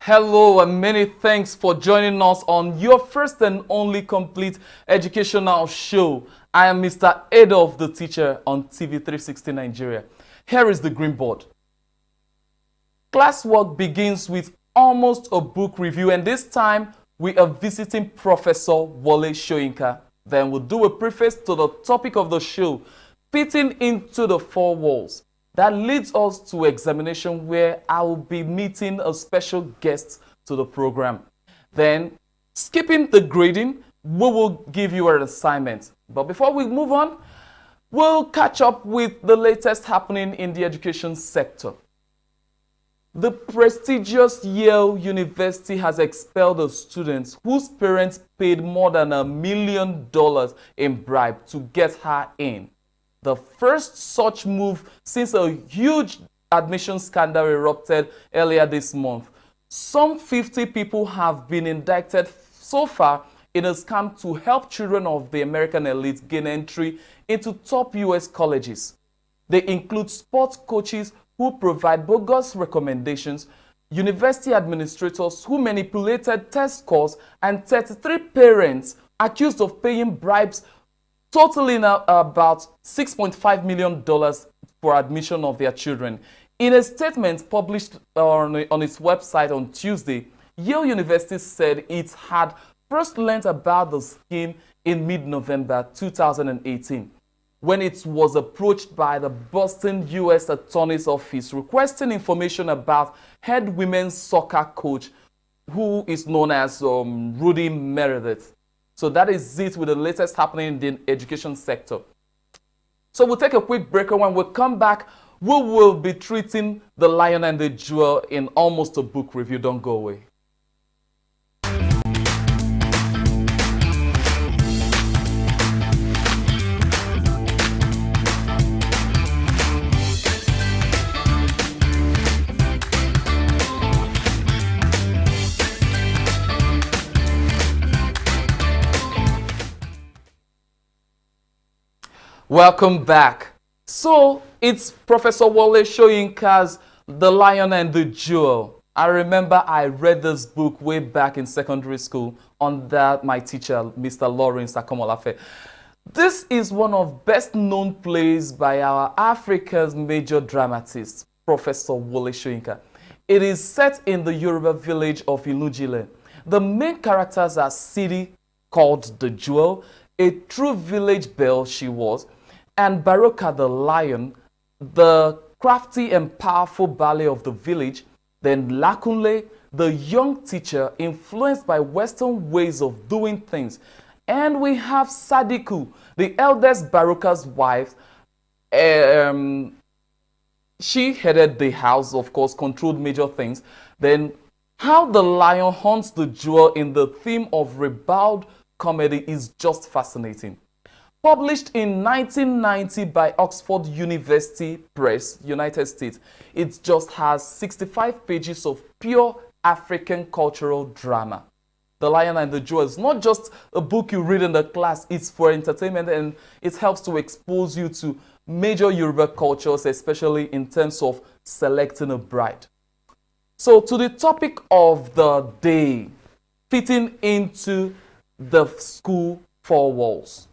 Hello and many thanks for joining us on your first and only complete educational show. I am Mr. Adolf, the teacher on TV 360 Nigeria. Here is the green board. Classwork begins with almost a book review, and this time we are visiting Professor Wole Soyinka. Then we'll do a preface to the topic of the show, fitting into the four walls. That leads us to examination, where I will be meeting a special guest to the program. Then, skipping the grading, we will give you an assignment. But before we move on, we'll catch up with the latest happening in the education sector. The prestigious Yale University has expelled a student whose parents paid more than $1 million in bribe to get her in. The first such move since a huge admission scandal erupted earlier this month. Some 50 people have been indicted so far in a scam to help children of the American elite gain entry into top US colleges. They include sports coaches who provide bogus recommendations, university administrators who manipulated test scores, and 33 parents accused of paying bribes totaling about $6.5 million for admission of their children. In a statement published on its website on Tuesday, Yale University said it had first learned about the scheme in mid-November 2018, when it was approached by the Boston U.S. Attorney's Office requesting information about head women's soccer coach, who is known as Rudy Meredith. So that is it with the latest happening in the education sector. So we'll take a quick break, and when we come back, we will be treating The Lion and the Jewel in almost a book review. Don't go away. Welcome back. So it's Professor Wole Soyinka's The Lion and the Jewel. I remember I read this book way back in secondary school under my teacher, Mr. Lawrence Akomolafe. This is one of best known plays by our Africa's major dramatist, Professor Wole Soyinka. It is set in the Yoruba village of Ilujile. The main characters are Sidi, called the Jewel, a true village belle she was, and Baroka the lion, the crafty and powerful ballet of the village, then Lakunle, the young teacher influenced by Western ways of doing things, and we have Sadiku, the eldest Baroka's wife. She headed the house, of course, controlled major things. Then how the lion hunts the jewel in the theme of ribald comedy is just fascinating. Published in 1990 by Oxford University Press, United States, it just has 65 pages of pure African cultural drama. The Lion and the Jewel is not just a book you read in the class, it's for entertainment, and it helps to expose you to major Yoruba cultures, especially in terms of selecting a bride. So to the topic of the day, fitting into the school four walls.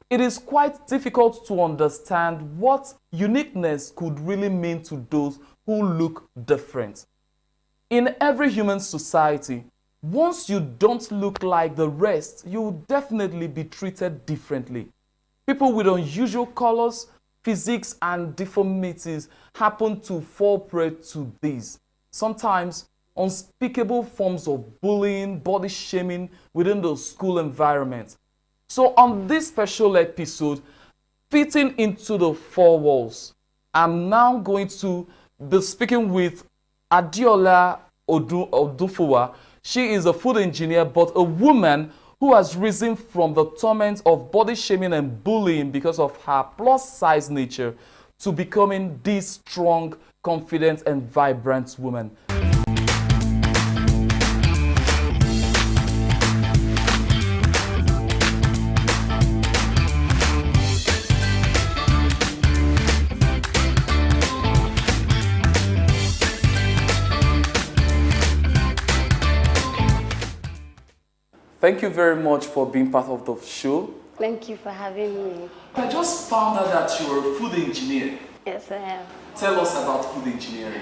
It is quite difficult to understand what uniqueness could really mean to those who look different. In every human society, once you don't look like the rest, you will definitely be treated differently. People with unusual colors, physiques, and deformities happen to fall prey to these. Sometimes unspeakable forms of bullying, body shaming within the school environment. So on this special episode, fitting into the four walls, I'm now going to be speaking with Adiola Odufuwa. She is a food engineer, but a woman who has risen from the torment of body shaming and bullying because of her plus-size nature to becoming this strong, confident, and vibrant woman. Thank you very much for being part of the show. Thank you for having me. I just found out that you're a food engineer. Yes, I am. Tell us about food engineering.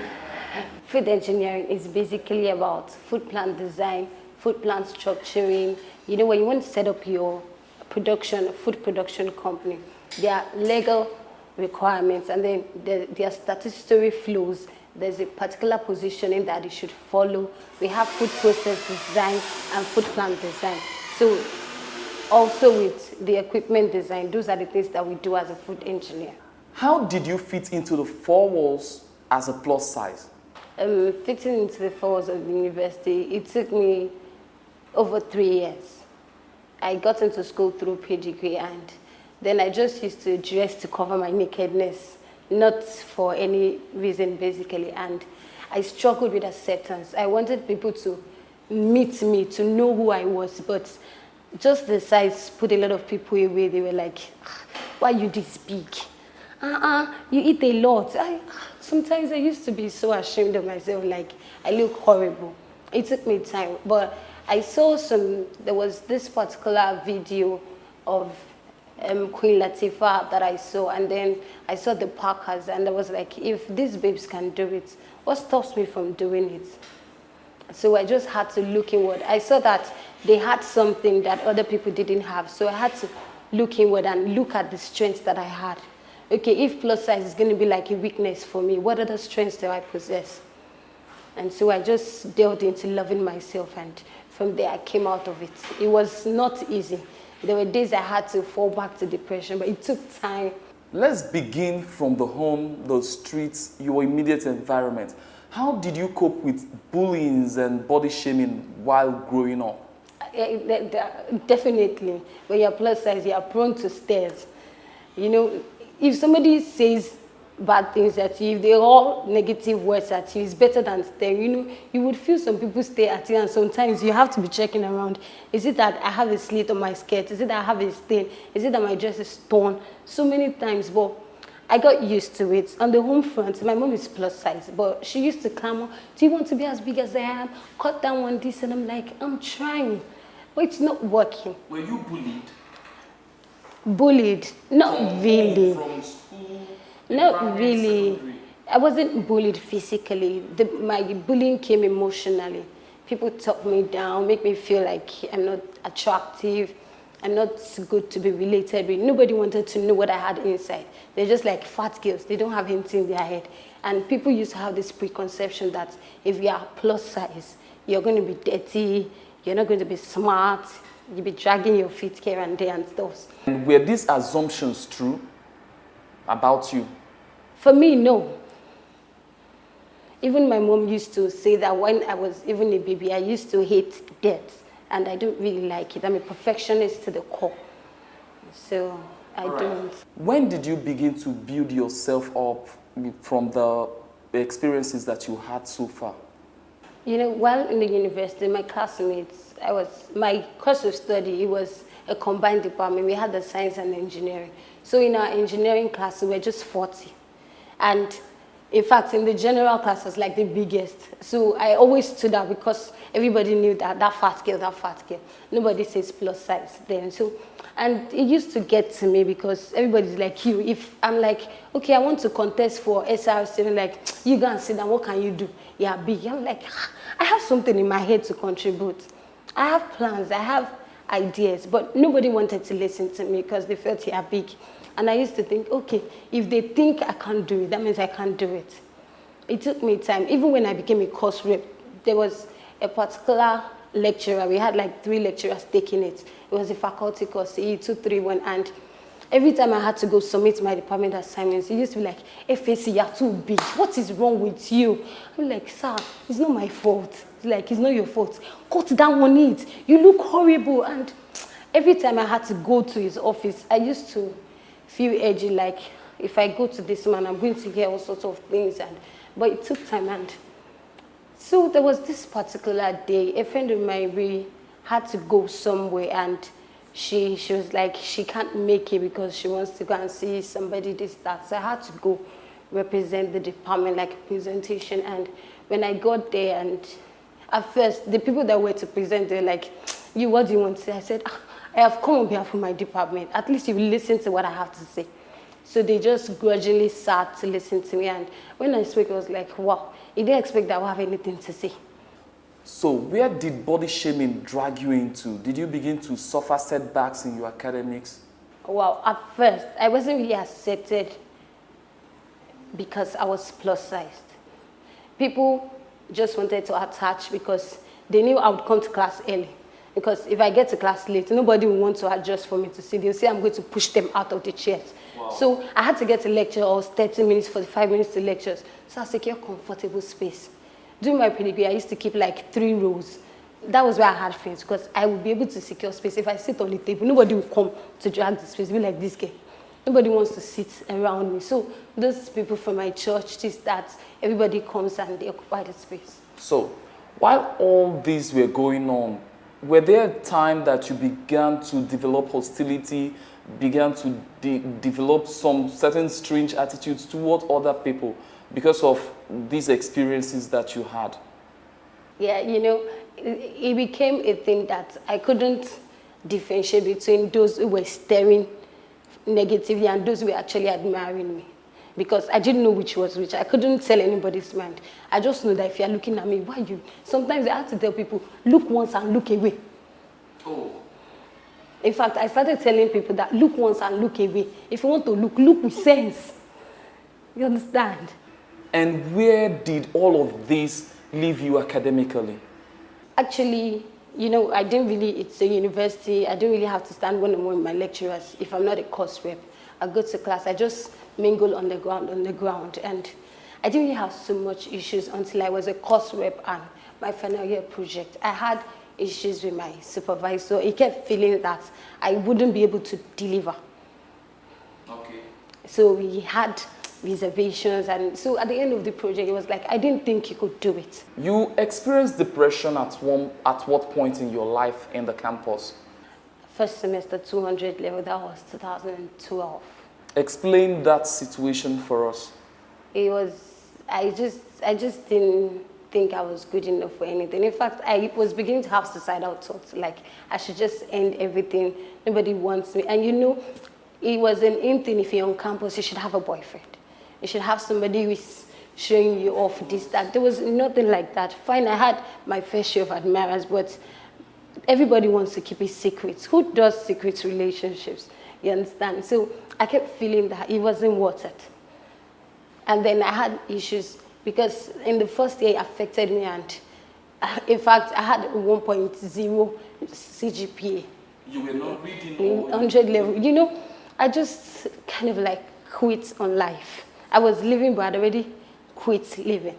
Food engineering is basically about food plant design, food plant structuring. You know, when you want to set up your food production company, there are legal requirements, and then there are statutory flows. There's a particular positioning that it should follow. We have food process design and food plant design. So also with the equipment design, those are the things that we do as a food engineer. How did you fit into the four walls as a plus size? Fitting into the four walls of the university, it took me over 3 years. I got into school through pedigree, and then I just used to dress to cover my nakedness, not for any reason basically, and I struggled with acceptance. I wanted people to meet me, to know who I was, but just the size put a lot of people away. They were like, why you this big? You eat a lot. Sometimes I used to be so ashamed of myself, like I look horrible. It took me time, but I saw there was this particular video of Queen Latifah that I saw, and then I saw the Parkers, and I was like, if these babes can do it, what stops me from doing it? So I just had to look inward. I saw that they had something that other people didn't have, so I had to look inward and look at the strengths that I had. Okay, if plus size is going to be like a weakness for me, what other strengths do I possess? And so I just delved into loving myself, and from there I came out of it. It was not easy. There were days I had to fall back to depression, but it took time. Let's begin from the home, the streets, your immediate environment. How did you cope with bullying and body shaming while growing up? Definitely. When you're plus size, you're prone to stares. You know, if somebody says bad things at you, if they're all negative words at you, it's better than staring. You know, you would feel some people stare at you, and sometimes you have to be checking around. Is it that I have a slit on my skirt? Is it that I have a stain? Is it that my dress is torn? So many times, but I got used to it. On the home front, my mom is plus size, but she used to clamor, do you want to be as big as I am? Cut down on this, and I'm like, I'm trying, but it's not working. Were you bullied? Bullied? Not really. From school? Not really. I wasn't bullied physically. My bullying came emotionally. People talk me down, make me feel like I'm not attractive, I'm not good to be related with. Nobody wanted to know what I had inside. They're just like fat girls. They don't have anything in their head. And people used to have this preconception that if you are plus size, you're going to be dirty, you're not going to be smart, you'll be dragging your feet here and there and stuff. And were these assumptions true about you? For me, no. Even my mom used to say that when I was even a baby, I used to hate death, and I don't really like it. I'm a perfectionist to the core, so I don't. When did you begin to build yourself up from the experiences that you had so far? You know, while in the university, my classmates, my course of study, it was a combined department. We had the science and engineering. So in our engineering class, we were just 40. And in fact, in the general class, I was like the biggest. So I always stood out because everybody knew that fat girl. Nobody says plus size then. So, and it used to get to me because everybody's like you. If I'm like, okay, I want to contest for SRC, like, you go and sit down, what can you do? Yeah, big. I'm like, I have something in my head to contribute. I have plans, I have ideas, but nobody wanted to listen to me because they felt you're big. And I used to think, okay, if they think I can't do it, that means I can't do it. It took me time. Even when I became a course rep, there was a particular lecturer. We had like 3 lecturers taking it. It was a faculty course, CE2311, and every time I had to go submit my department assignments, he used to be like, FAC, you're too big. What is wrong with you? I'm like, sir, it's not my fault. It's like, it's not your fault. Cut down on it. You look horrible. And every time I had to go to his office, I used to feel edgy, like if I go to this man, I'm going to hear all sorts of things. But it took time. And so there was this particular day, a friend of mine, we had to go somewhere, and she was like, she can't make it because she wants to go and see somebody, this, that. So I had to go represent the department, like a presentation. And when I got there, and at first, the people that were to present, they're like, You, what do you want to say? I said, "Ah, I have come on behalf of my department. At least you will listen to what I have to say." So they just grudgingly sat to listen to me. And when I spoke, it was like, wow, you didn't expect that I would have anything to say. So where did body shaming drag you into? Did you begin to suffer setbacks in your academics? Well, at first, I wasn't really accepted because I was plus sized. People just wanted to attach because they knew I would come to class early. Because if I get to class late, nobody will want to adjust for me to sit. They'll say I'm going to push them out of the chairs. Wow. So I had to get to lecture. I was 30 minutes, 45 minutes to lectures. So I secure comfortable space. During my pedigree, I used to keep like 3 rows. That was where I had friends because I would be able to secure space. If I sit on the table, nobody will come to drag the space. Be like this guy. Nobody wants to sit around me. So those people from my church, just that everybody comes and they occupy the space. So while all these were going on, were there a time that you began to develop hostility, began to develop some certain strange attitudes toward other people because of these experiences that you had? Yeah, you know, it became a thing that I couldn't differentiate between those who were staring negatively and those who were actually admiring me. Because I didn't know which was which. I couldn't tell anybody's mind. I just know that if you're looking at me, why you? Sometimes I have to tell people, look once and look away. Oh. In fact, I started telling people that look once and look away. If you want to look, look with sense. You understand? And where did all of this leave you academically? Actually, you know, I didn't really, it's a university, I didn't really have to stand one-on-one with my lecturers if I'm not a course rep. I go to class, I just mingle on the ground. And I didn't really have so much issues until I was a course rep and my final year project. I had issues with my supervisor. He kept feeling that I wouldn't be able to deliver. Okay. So we had reservations, and so at the end of the project, it was like, I didn't think you could do it. You experienced depression at what point in your life in the campus? First semester 200 level, that was 2012. Explain that situation for us. It was, I just didn't think I was good enough for anything. In fact, I was beginning to have suicidal thoughts, like I should just end everything, nobody wants me. And you know, it was an in thing, if you're on campus, you should have a boyfriend. You should have somebody who is showing you off, this, that. There was nothing like that. Fine, I had my fair share of admirers, but everybody wants to keep it secret. Who does secret relationships? You understand? So I kept feeling that it wasn't worth it. And then I had issues because in the first year it affected me, and in fact, I had 1.0 CGPA. You were not reading 100 level. You know, I just kind of like quit on life. I was living, but I'd already quit living.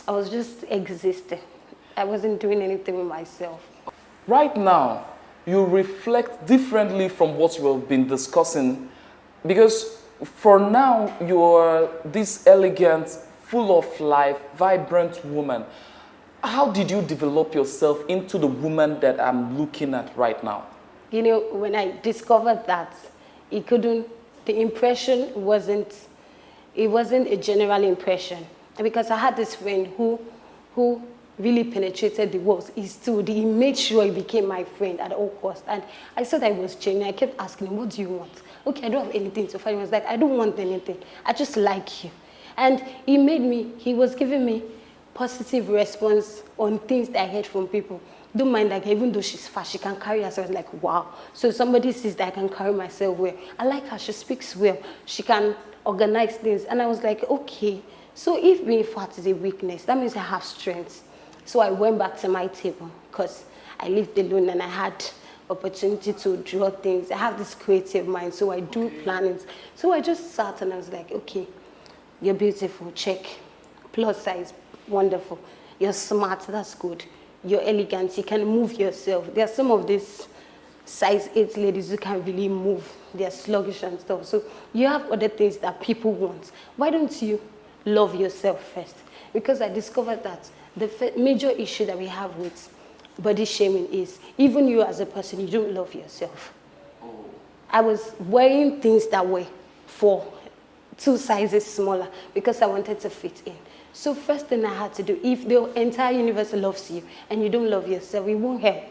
I was just existing. I wasn't doing anything with myself. Right now, you reflect differently from what you have been discussing, because for now, you're this elegant, full of life, vibrant woman. How did you develop yourself into the woman that I'm looking at right now? You know, when I discovered that, the impression wasn't a general impression. Because I had this friend who really penetrated the walls. He made sure he became my friend at all costs. And I said I was genuine. I kept asking him, what do you want? Okay, I don't have anything to fight. He was like, I don't want anything. I just like you. And he was giving me positive response on things that I heard from people. Don't mind that even though she's fast, she can carry herself. Like, wow. So somebody sees that I can carry myself well. I like her. She speaks well. She can organize things. And I was like, okay. So if being fat is a weakness, that means I have strengths. So I went back to my table because I lived alone and I had opportunity to draw things. I have this creative mind, so I do plannings. So I just sat and I was like, okay, you're beautiful, check. Plus size, wonderful. You're smart, that's good. You're elegant, you can move yourself. There are some of these size 8 ladies who can really move. They're sluggish and stuff. So you have other things that people want. Why don't you love yourself first? Because I discovered that the major issue that we have with body shaming is even you as a person, you don't love yourself. Oh. I was wearing things that were for 2 sizes smaller because I wanted to fit in. So first thing I had to do, if the entire universe loves you and you don't love yourself, it won't help.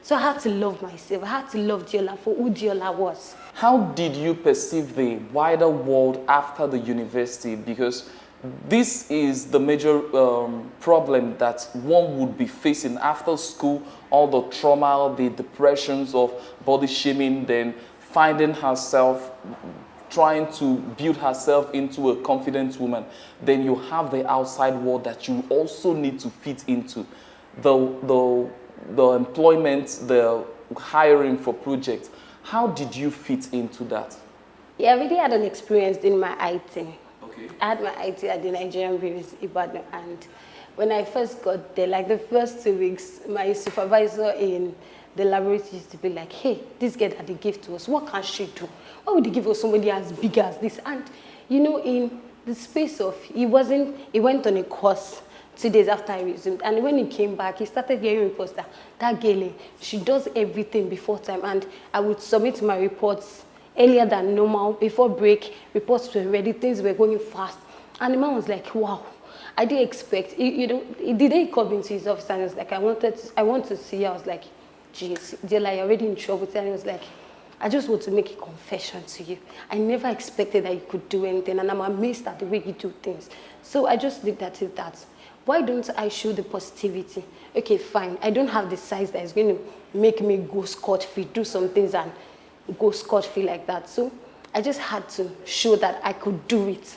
So I had to love myself. I had to love Diola for who Diola was. How did you perceive the wider world after the university? Because this is the major problem that one would be facing after school, all the trauma, the depressions of body shaming, then finding herself, trying to build herself into a confident woman. Then you have the outside world that you also need to fit into. The employment, the hiring for projects. How did you fit into that? Yeah, I really had an experience in my IT. Okay. I had my IT at the Nigerian Business Ibadan, and when I first got there, like the first 2 weeks, my supervisor in the laboratory used to be like, hey, this girl that they gave to us, what can she do? Why would they give us somebody as big as this? And, you know, in the space of, he went on a course 2 days after I resumed. And when he came back, he started hearing reports that girl, she does everything before time. And I would submit my reports earlier than normal. Before break, reports were ready, things were going fast. And the man was like, wow, I didn't expect, you know, he didn't come into his office and he was like, I want to see you. I was like, geez, you're already in trouble. And he was like, I just want to make a confession to you. I never expected that you could do anything, and I'm amazed at the way you do things. So I just looked at it that, why don't I show the positivity? Okay, fine. I don't have the size that is going to make me go scot-free, do some things and go scot-free like that. So I just had to show that I could do it.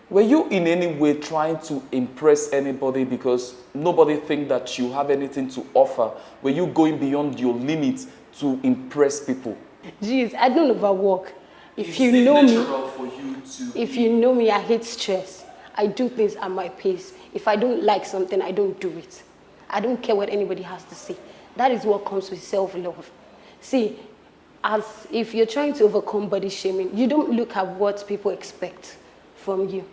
Were you in any way trying to impress anybody because nobody think that you have anything to offer? Were you going beyond your limits to impress people? Jeez, I don't overwork. If you know me, I hate stress. I do things at my pace. If I don't like something, I don't do it. I don't care what anybody has to say. That is what comes with self-love. See, as if you're trying to overcome body shaming, you don't look at what people expect from you.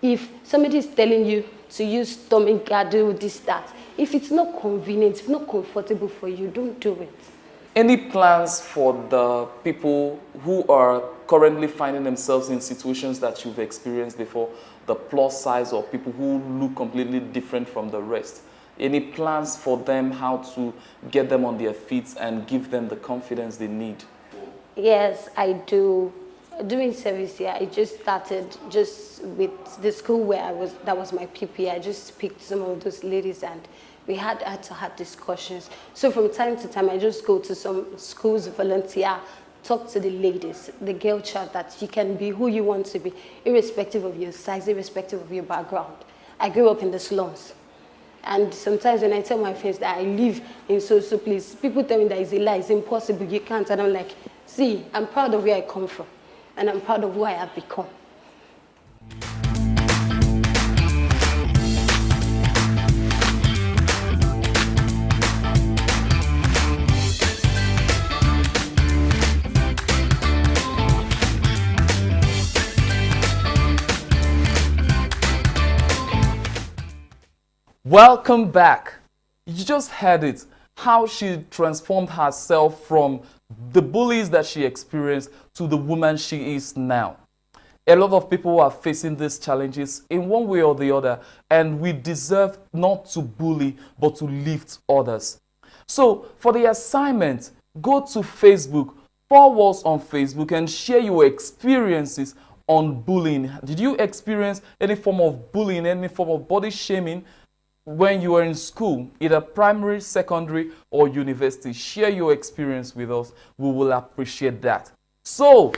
If somebody is telling you to use stomach girdle, this, that, if it's not convenient, if not comfortable for you, don't do it. Any plans for the people who are currently finding themselves in situations that you've experienced before, the plus size or people who look completely different from the rest? Any plans for them, how to get them on their feet and give them the confidence they need? Yes, I do. Doing service here, I just started just with the school where that was my PP. I just picked some of those ladies and we had to have discussions. So from time to time, I just go to some schools, volunteer, talk to the ladies, the girl child, that you can be who you want to be, irrespective of your size, irrespective of your background. I grew up in the slums. And sometimes when I tell my friends that I live in so place, people tell me that it's a lie, it's impossible, you can't. And I'm like, see, I'm proud of where I come from. And I'm proud of who I have become. Welcome back. You just heard it, how she transformed herself from the bullies that she experienced to the woman she is now. A lot of people are facing these challenges in one way or the other, and we deserve not to bully, but to lift others. So for the assignment, go to Facebook, 4 Walls on Facebook, and share your experiences on bullying. Did you experience any form of bullying, any form of body shaming when you were in school, either primary, secondary, or university? Share your experience with us. We will appreciate that. So,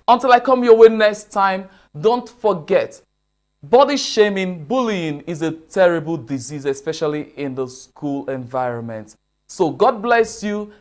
until I come your way next time, don't forget, body shaming, bullying is a terrible disease, especially in the school environment. So, God bless you.